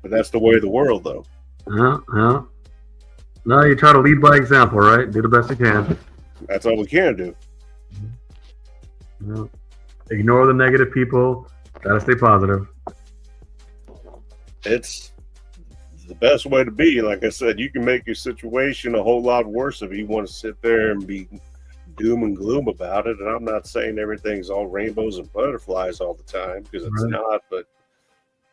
But that's the way of the world, though. Yeah. No, you try to lead by example, right? Do the best you can. That's all we can do. Yeah. Ignore the negative people. Gotta stay positive. It's the best way to be. Like I said, you can make your situation a whole lot worse if you want to sit there and be doom and gloom about it. And I'm not saying everything's all rainbows and butterflies all the time, because it's not, but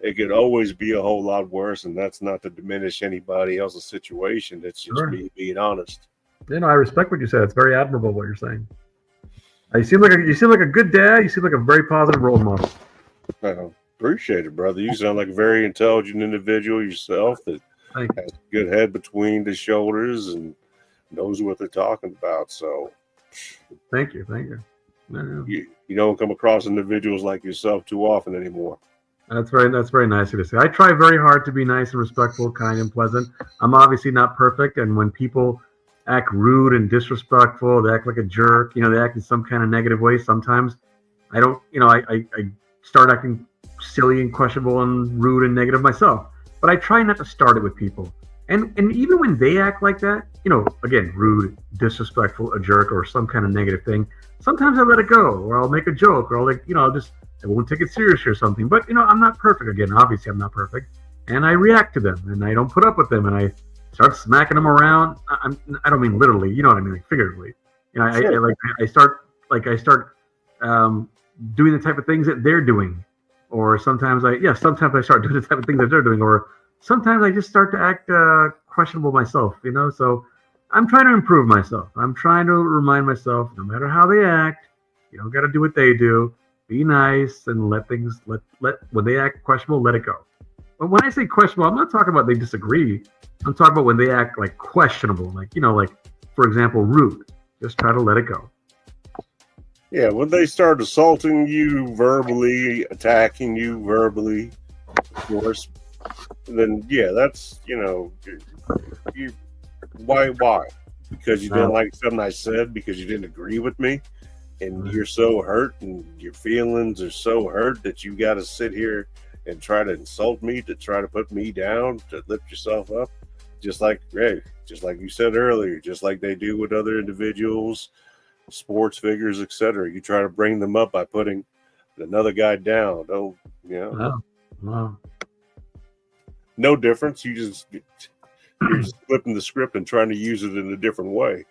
it could always be a whole lot worse. And that's not to diminish anybody else's situation. It's just me being honest. I respect what you said. It's very admirable what you're saying. You seem like a good dad. You seem like a very positive role model. I appreciate it, brother. You sound like a very intelligent individual yourself that has a good head between the shoulders and knows what they're talking about. So thank you. You don't come across individuals like yourself too often anymore. That's very nice of you to say. I try very hard to be nice and respectful, kind and pleasant. I'm obviously not perfect, and when people act rude and disrespectful, they act like a jerk, they act in some kind of negative way. Sometimes I don't, I start acting silly and questionable and rude and negative myself. But I try not to start it with people. And even when they act like that, again, rude, disrespectful, a jerk, or some kind of negative thing, sometimes I let it go, or I'll make a joke, or I won't take it seriously or something. But, I'm not perfect. Again, obviously I'm not perfect. And I react to them, and I don't put up with them, and I start smacking them around. I don't mean literally, you know what I mean, like figuratively. I start doing the type of things that they're doing, or sometimes I start doing the type of things that they're doing, or sometimes I just start to act questionable myself. So I'm trying to improve myself. I'm trying to remind myself, no matter how they act, you don't got to do what they do. Be nice and let when they act questionable, let it go. But when I say questionable, I'm not talking about they disagree. I'm talking about when they act like questionable, like for example, rude. Just try to let it go. Yeah, when they start assaulting you verbally, attacking you verbally, of course, then that's why? Because you didn't like something I said, because you didn't agree with me, and you're so hurt, and your feelings are so hurt that you got to sit here and try to insult me, to try to put me down, to lift yourself up, just like you said earlier, just like they do with other individuals, sports figures, etc. You try to bring them up by putting another guy down. Don't Wow. No difference. You're just flipping the script and trying to use it in a different way.